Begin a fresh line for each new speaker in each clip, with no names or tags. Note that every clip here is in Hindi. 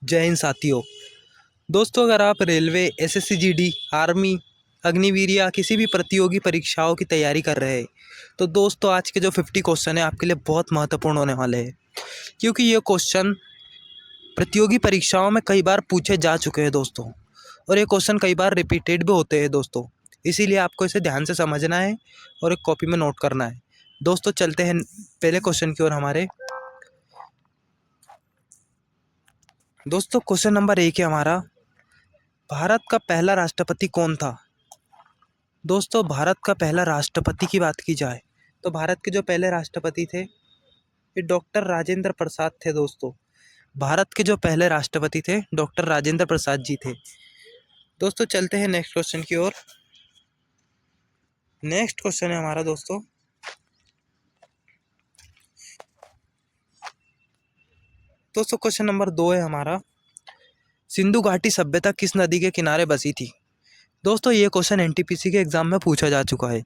जय हिंद साथियों। दोस्तों, अगर आप railway, SSC GD, army, Agniveer या किसी भी प्रतियोगी परीक्षाओं की तैयारी कर रहे हैं तो दोस्तों आज के जो 50 क्वेश्चन है आपके लिए बहुत महत्वपूर्ण होने वाले हैं, क्योंकि ये क्वेश्चन प्रतियोगी परीक्षाओं में कई बार पूछे जा चुके हैं दोस्तों, और ये क्वेश्चन कई बार रिपीटेड भी होते हैं दोस्तों। इसीलिए आपको इसे ध्यान से समझना है और एक कॉपी में नोट करना है। दोस्तों चलते हैं पहले क्वेश्चन की ओर हमारे। दोस्तों क्वेश्चन नंबर 1 है हमारा, भारत का पहला राष्ट्रपति कौन था। दोस्तों भारत का पहला राष्ट्रपति की बात की जाए तो भारत के जो पहले राष्ट्रपति थे ये डॉक्टर राजेंद्र प्रसाद थे। दोस्तों भारत के जो पहले राष्ट्रपति थे डॉक्टर राजेंद्र प्रसाद जी थे। दोस्तों चलते हैं नेक्स्ट क्वेश्चन की ओर। नेक्स्ट क्वेश्चन है हमारा दोस्तों, क्वेश्चन नंबर 2 है हमारा, सिंधु घाटी सभ्यता किस नदी के किनारे बसी थी। दोस्तों ये क्वेश्चन एनटीपीसी के एग्जाम में पूछा जा चुका है,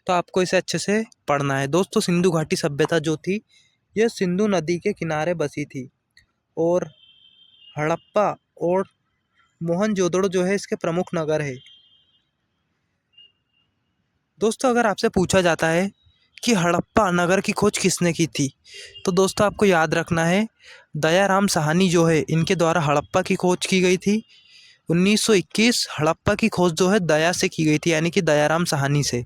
तो आपको इसे अच्छे से पढ़ना है। दोस्तों सिंधु घाटी सभ्यता जो थी यह सिंधु नदी के किनारे बसी थी, और हड़प्पा और मोहनजोदड़ो जो है इसके प्रमुख नगर है। दोस्तों अगर आपसे पूछा जाता है कि हड़प्पा नगर की खोज किसने की थी, तो दोस्तों आपको याद रखना है दयाराम साहनी जो है इनके द्वारा हड़प्पा की खोज की गई थी। 1921 हड़प्पा की खोज जो है दया से की गई थी, यानी कि दयाराम साहनी से।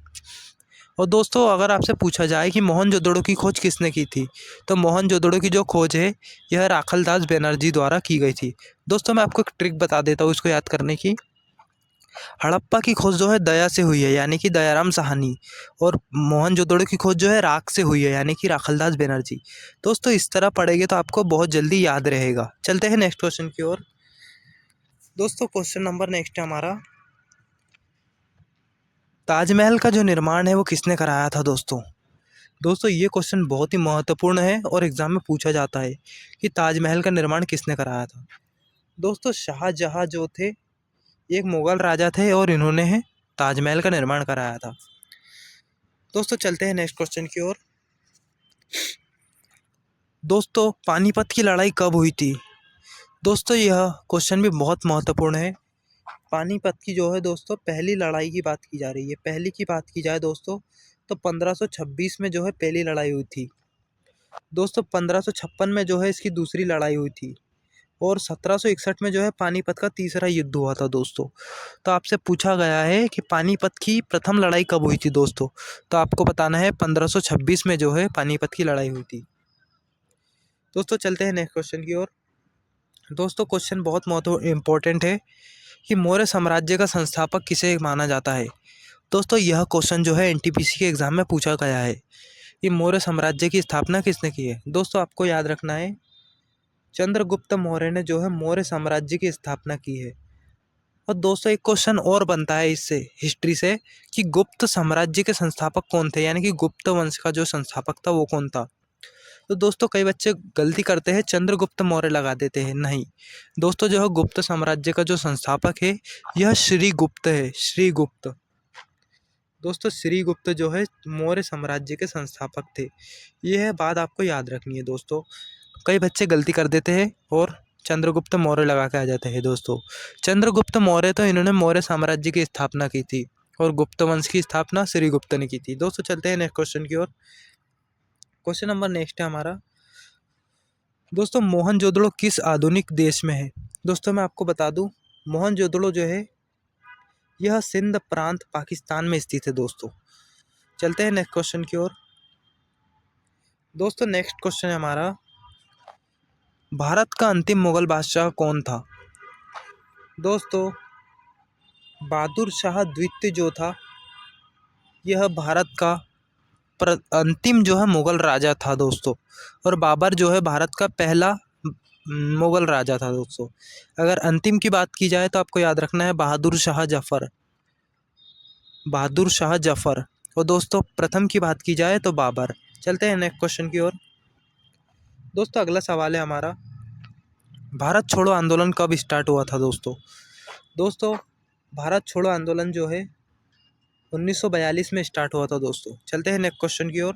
और दोस्तों अगर आपसे पूछा जाए कि मोहनजोदड़ो की खोज किसने की थी, तो मोहनजोदड़ो की जो खोज है यह राखलदास बनर्जी द्वारा की गई थी। दोस्तों मैं आपको एक ट्रिक बता देता हूँ इसको याद करने की। हड़प्पा की खोज जो है दया से हुई है, यानी कि दयाराम साहनी, और मोहनजोदड़ो की खोज जो है राख से हुई है, यानी कि राखलदास बनर्जी। दोस्तों इस तरह पढ़ेंगे तो आपको बहुत जल्दी याद रहेगा। चलते हैं नेक्स्ट क्वेश्चन की ओर। दोस्तों क्वेश्चन नंबर नेक्स्ट है हमारा, ताजमहल का जो निर्माण है वो किसने कराया था। दोस्तों ये क्वेश्चन बहुत ही महत्वपूर्ण है और एग्जाम में पूछा जाता है कि ताजमहल का निर्माण किसने कराया था। दोस्तों शाहजहाँ जो थे एक मुगल राजा थे और इन्होंने ताजमहल का निर्माण कराया था। दोस्तों चलते हैं नेक्स्ट क्वेश्चन की ओर। दोस्तों पानीपत की लड़ाई कब हुई थी। दोस्तों यह क्वेश्चन भी बहुत महत्वपूर्ण है। पानीपत की जो है दोस्तों पहली लड़ाई की बात की जा रही है। पहली की बात की जाए दोस्तों तो 1526 में जो है पहली लड़ाई हुई थी। दोस्तों 1556 में जो है इसकी दूसरी लड़ाई हुई थी, और 1761 में जो है पानीपत का तीसरा युद्ध हुआ था। दोस्तों तो आपसे पूछा गया है कि पानीपत की प्रथम लड़ाई कब हुई थी दोस्तों, तो आपको बताना है 1526 में जो है पानीपत की लड़ाई हुई थी। दोस्तों चलते हैं नेक्स्ट क्वेश्चन की ओर। दोस्तों क्वेश्चन बहुत महत्वपूर्ण इम्पोर्टेंट है कि मौर्य साम्राज्य का संस्थापक किसे माना जाता है। दोस्तों यह क्वेश्चन जो है एनटीपीसी के एग्जाम में पूछा गया है कि मौर्य साम्राज्य की स्थापना किसने की है। दोस्तों आपको याद रखना है चंद्रगुप्त मौर्य ने जो है मौर्य साम्राज्य की स्थापना की है। और दोस्तों एक क्वेश्चन और बनता है इससे हिस्ट्री से कि गुप्त साम्राज्य के संस्थापक कौन थे, यानी कि गुप्त वंश का जो संस्थापक था वो कौन था। तो दोस्तों कई बच्चे गलती करते हैं चंद्रगुप्त मौर्य लगा देते हैं। नहीं दोस्तों, जो है गुप्त साम्राज्य का जो संस्थापक है यह श्रीगुप्त है, श्रीगुप्त। दोस्तों श्रीगुप्त जो है मौर्य साम्राज्य के संस्थापक थे। यह बात आपको याद रखनी है। दोस्तों कई बच्चे गलती कर देते हैं और चंद्रगुप्त मौर्य लगा के आ जाते हैं। दोस्तों चंद्रगुप्त मौर्य तो इन्होंने मौर्य साम्राज्य की स्थापना की थी, और गुप्त वंश की स्थापना श्रीगुप्त ने की थी। दोस्तों चलते हैं नेक्स्ट क्वेश्चन की ओर। क्वेश्चन नंबर नेक्स्ट है हमारा, दोस्तों मोहनजोदड़ो किस आधुनिक देश में है। दोस्तों मैं आपको बता दूं मोहनजोदड़ो जो है यह सिंध प्रांत पाकिस्तान में स्थित है। दोस्तों चलते हैं नेक्स्ट क्वेश्चन की ओर। दोस्तों नेक्स्ट क्वेश्चन है हमारा, भारत का अंतिम मुगल बादशाह कौन था। दोस्तों बहादुर शाह द्वितीय जो था यह भारत का अंतिम जो है मुगल राजा था दोस्तों, और बाबर जो है भारत का पहला मुगल राजा था। दोस्तों अगर अंतिम की बात की जाए तो आपको याद रखना है बहादुर शाह जफर, बहादुर शाह जफर। और दोस्तों प्रथम की बात की जाए तो बाबर। चलते हैं नेक्स्ट क्वेश्चन की ओर। दोस्तों अगला सवाल है हमारा, भारत छोड़ो आंदोलन कब स्टार्ट हुआ था। दोस्तों भारत छोड़ो आंदोलन जो है 1942 में स्टार्ट हुआ था। दोस्तों चलते हैं नेक्स्ट क्वेश्चन की ओर।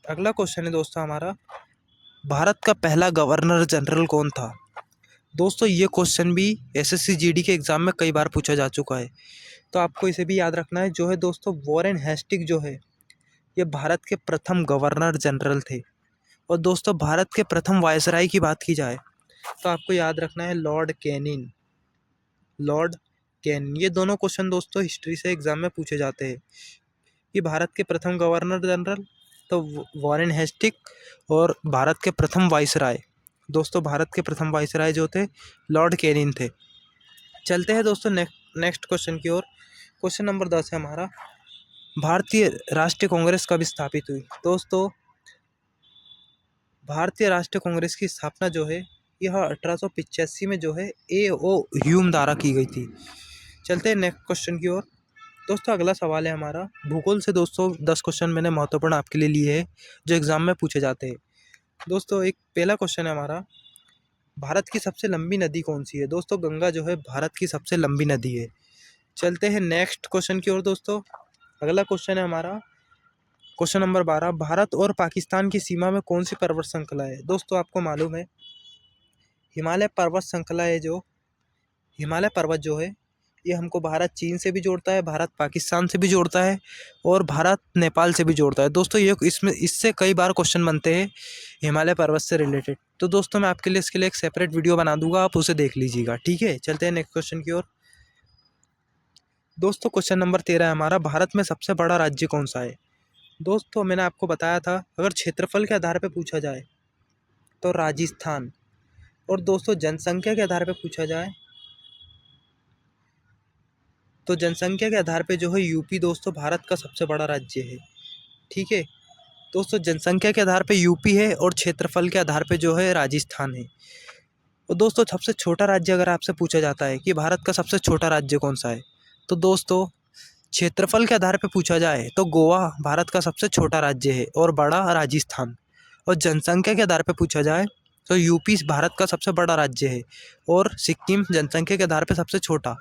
अगला क्वेश्चन है दोस्तों हमारा, भारत का पहला गवर्नर जनरल कौन था। दोस्तों ये क्वेश्चन भी एसएससी जीडी के एग्ज़ाम में कई बार पूछा जा चुका है, तो आपको इसे भी याद रखना है। जो है दोस्तों वॉरेन हेस्टिंग जो है ये भारत के प्रथम गवर्नर जनरल थे। और दोस्तों भारत के प्रथम वायसराय की बात की जाए तो आपको याद रखना है लॉर्ड कैनिंग। लॉर्ड कैनिंग, ये दोनों क्वेश्चन दोस्तों हिस्ट्री से एग्जाम में पूछे जाते हैं कि भारत के प्रथम गवर्नर जनरल तो वॉरेन हेस्टिंग और भारत के प्रथम वायसराय, दोस्तों भारत के प्रथम वायसराय जो थे लॉर्ड कैनिंग थे। चलते हैं दोस्तों नेक्स्ट क्वेश्चन की ओर। क्वेश्चन नंबर 10 है हमारा, भारतीय राष्ट्रीय कांग्रेस कब स्थापित हुई। दोस्तों भारतीय राष्ट्रीय कांग्रेस की स्थापना जो है यह 1885 में जो है A.O. ह्यूम द्वारा की गई थी। चलते हैं नेक्स्ट क्वेश्चन की ओर। दोस्तों अगला सवाल है हमारा भूगोल से। दोस्तों 10 क्वेश्चन मैंने महत्वपूर्ण आपके लिए लिए हैं जो एग्जाम में पूछे जाते हैं। दोस्तों एक पहला क्वेश्चन है हमारा, भारत की सबसे लंबी नदी कौन सी है। दोस्तों गंगा जो है भारत की सबसे लंबी नदी है। चलते हैं नेक्स्ट क्वेश्चन की ओर। दोस्तों अगला क्वेश्चन है हमारा क्वेश्चन नंबर 12, भारत और पाकिस्तान की सीमा में कौन सी पर्वत श्रृंखला है। दोस्तों आपको मालूम है हिमालय पर्वत श्रृंखला है। जो हिमालय पर्वत जो है ये हमको भारत चीन से भी जोड़ता है, भारत पाकिस्तान से भी जोड़ता है और भारत नेपाल से भी जोड़ता है। दोस्तों ये इसमें इससे कई बार क्वेश्चन बनते हैं हिमालय पर्वत से रिलेटेड, तो दोस्तों मैं आपके लिए इसके लिए एक सेपरेट वीडियो बना दूंगा, आप उसे देख लीजिएगा, ठीक है। चलते हैं नेक्स्ट क्वेश्चन की ओर। दोस्तों क्वेश्चन नंबर 13 है हमारा, भारत में सबसे बड़ा राज्य कौन सा है। दोस्तों मैंने आपको बताया था अगर क्षेत्रफल के आधार पर पूछा जाए तो राजस्थान, और दोस्तों जनसंख्या के आधार पर पूछा जाए तो जनसंख्या के आधार पे जो है यूपी दोस्तों भारत का सबसे बड़ा राज्य है, ठीक है। दोस्तों जनसंख्या के आधार पे यूपी है और क्षेत्रफल के आधार पे जो है राजस्थान है। और दोस्तों सबसे छोटा राज्य अगर आपसे पूछा जाता है कि भारत का सबसे छोटा राज्य कौन सा है, तो दोस्तों क्षेत्रफल के आधार पे पूछा जाए तो गोवा भारत का सबसे छोटा राज्य है और बड़ा राजस्थान। और जनसंख्या के आधार पे पूछा जाए तो यूपी भारत का सबसे बड़ा राज्य है और सिक्किम जनसंख्या के आधार पे सबसे छोटा।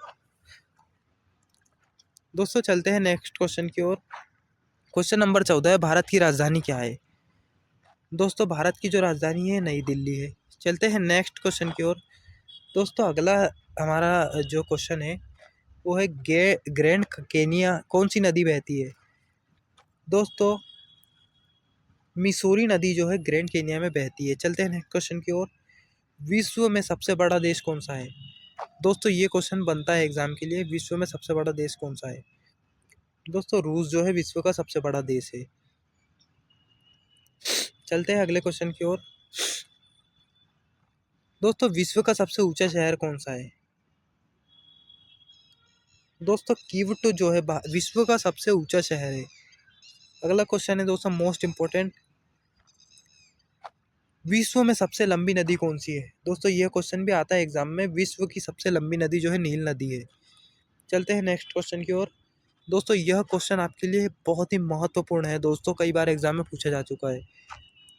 दोस्तों चलते हैं नेक्स्ट क्वेश्चन की ओर। क्वेश्चन नंबर 14 है, भारत की राजधानी क्या है। दोस्तों भारत की जो राजधानी है नई दिल्ली है। चलते हैं नेक्स्ट क्वेश्चन की ओर। दोस्तों अगला हमारा जो क्वेश्चन है वो है ग्रैंड केनिया कौन सी नदी बहती है। दोस्तों मिसूरी नदी जो है ग्रैंड केनिया में बहती है। चलते हैं नेक्स्ट क्वेश्चन की ओर। विश्व में सबसे बड़ा देश कौन सा है। दोस्तों ये क्वेश्चन बनता है एग्जाम के लिए, विश्व में सबसे बड़ा देश कौन सा है। दोस्तों रूस जो है विश्व का सबसे बड़ा देश है। चलते हैं अगले क्वेश्चन की ओर। दोस्तों विश्व का सबसे ऊंचा शहर कौन सा है। दोस्तों कीवटो जो है विश्व का सबसे ऊंचा शहर है। अगला क्वेश्चन है दोस्तों मोस्ट इंपोर्टेंट, विश्व में सबसे लंबी नदी कौन सी है। दोस्तों यह क्वेश्चन भी आता है एग्जाम में, विश्व की सबसे लंबी नदी जो है नील नदी है। चलते हैं नेक्स्ट क्वेश्चन की ओर। दोस्तों यह क्वेश्चन आपके लिए बहुत ही महत्वपूर्ण है दोस्तों, कई बार एग्जाम में पूछा जा चुका है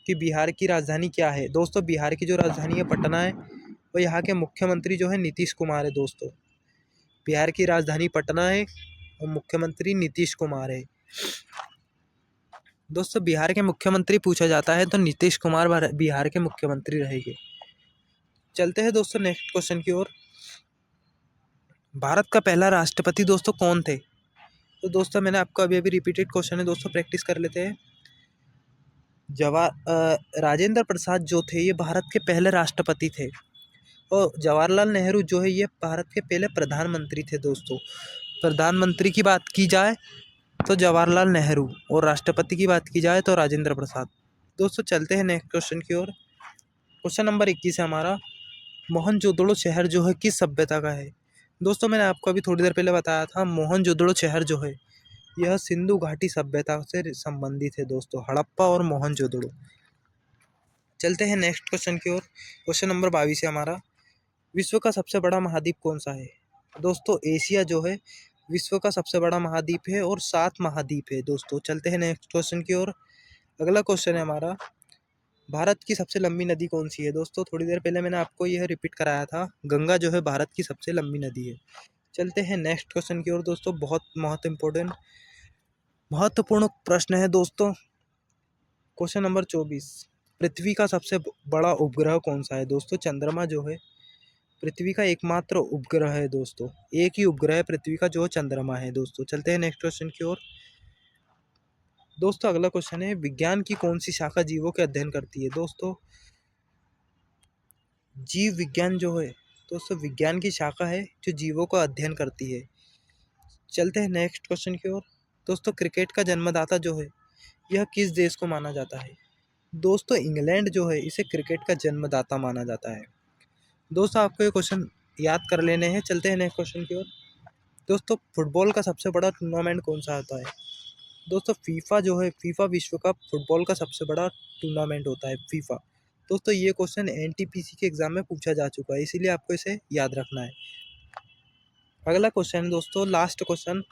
कि बिहार की राजधानी क्या है। दोस्तों बिहार की जो राजधानी है पटना है और यहाँ के मुख्यमंत्री जो है नीतीश कुमार है। दोस्तों बिहार की राजधानी पटना है और मुख्यमंत्री नीतीश कुमार है। दोस्तों बिहार के मुख्यमंत्री पूछा जाता है तो नीतीश कुमार बिहार के मुख्यमंत्री रहेंगे। चलते हैं दोस्तों नेक्स्ट क्वेश्चन की ओर। भारत का पहला राष्ट्रपति दोस्तों कौन थे। तो दोस्तों मैंने आपको अभी अभी रिपीटेड क्वेश्चन है दोस्तों, प्रैक्टिस कर लेते हैं। राजेंद्र प्रसाद जो थे ये भारत के पहले राष्ट्रपति थे और जवाहरलाल नेहरू जो है ये भारत के पहले प्रधानमंत्री थे। दोस्तों प्रधानमंत्री की बात की जाए तो जवाहरलाल नेहरू और राष्ट्रपति की बात की जाए तो राजेंद्र प्रसाद। दोस्तों चलते हैं नेक्स्ट क्वेश्चन की ओर। क्वेश्चन नंबर 21 है हमारा, मोहनजोदड़ो शहर जो है किस सभ्यता का है। दोस्तों मैंने आपको अभी थोड़ी देर पहले बताया था मोहनजोदड़ो शहर जो है यह सिंधु घाटी सभ्यता से संबंधित है। दोस्तों हड़प्पा और मोहनजोदड़ो। चलते हैं नेक्स्ट क्वेश्चन की ओर। क्वेश्चन नंबर 22 है हमारा, विश्व का सबसे बड़ा महाद्वीप कौन सा है। दोस्तों एशिया जो है विश्व का सबसे बड़ा महाद्वीप है और 7 महाद्वीप है। दोस्तों चलते हैं नेक्स्ट क्वेश्चन की ओर। अगला क्वेश्चन है हमारा, भारत की सबसे लंबी नदी कौन सी है। दोस्तों थोड़ी देर पहले मैंने आपको यह रिपीट कराया था, गंगा जो है भारत की सबसे लंबी नदी है। चलते हैं नेक्स्ट क्वेश्चन की ओर। दोस्तों बहुत महत्वपूर्ण प्रश्न है दोस्तों। क्वेश्चन नंबर 24, पृथ्वी का सबसे बड़ा उपग्रह कौन सा है। दोस्तों चंद्रमा जो है पृथ्वी का एकमात्र उपग्रह है दोस्तों। एक ही उपग्रह है पृथ्वी का जो चंद्रमा है दोस्तों। चलते हैं नेक्स्ट क्वेश्चन की ओर। दोस्तों अगला क्वेश्चन है, विज्ञान की कौन सी शाखा जीवों के अध्ययन करती है? दोस्तों जीव विज्ञान जो है दोस्तों विज्ञान की शाखा है जो जीवों का अध्ययन करती है। चलते हैं नेक्स्ट क्वेश्चन की ओर। दोस्तों क्रिकेट का जन्मदाता जो है यह किस देश को माना जाता है? दोस्तों इंग्लैंड जो है इसे क्रिकेट का जन्मदाता माना जाता है। दोस्तों आपको ये क्वेश्चन याद कर लेने हैं। चलते हैं नेक्स्ट क्वेश्चन की ओर। दोस्तों फुटबॉल का सबसे बड़ा टूर्नामेंट कौन सा होता है? दोस्तों फीफा जो है, फीफा विश्व कप फुटबॉल का सबसे बड़ा टूर्नामेंट होता है, फीफा। दोस्तों ये क्वेश्चन एनटीपीसी के एग्जाम में पूछा जा चुका है, इसीलिए आपको इसे याद रखना है। अगला क्वेश्चन है दोस्तों, लास्ट क्वेश्चन,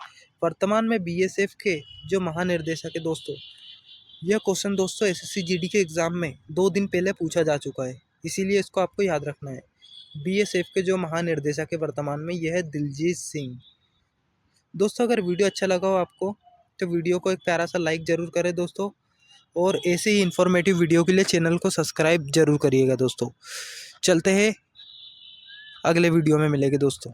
वर्तमान में बीएसएफ के जो महानिर्देशक है दोस्तों, यह क्वेश्चन दोस्तों एसएससी जीडी के एग्जाम में 2 दिन पहले पूछा जा चुका है, इसीलिए इसको आपको याद रखना है। बीएसएफ के जो महानिर्देशक है वर्तमान में, यह है दिलजीत सिंह। दोस्तों अगर वीडियो अच्छा लगा हो आपको तो वीडियो को एक प्यारा सा लाइक ज़रूर करें दोस्तों, और ऐसे ही इन्फॉर्मेटिव वीडियो के लिए चैनल को सब्सक्राइब जरूर करिएगा दोस्तों। चलते हैं अगले वीडियो में मिलेंगे दोस्तों।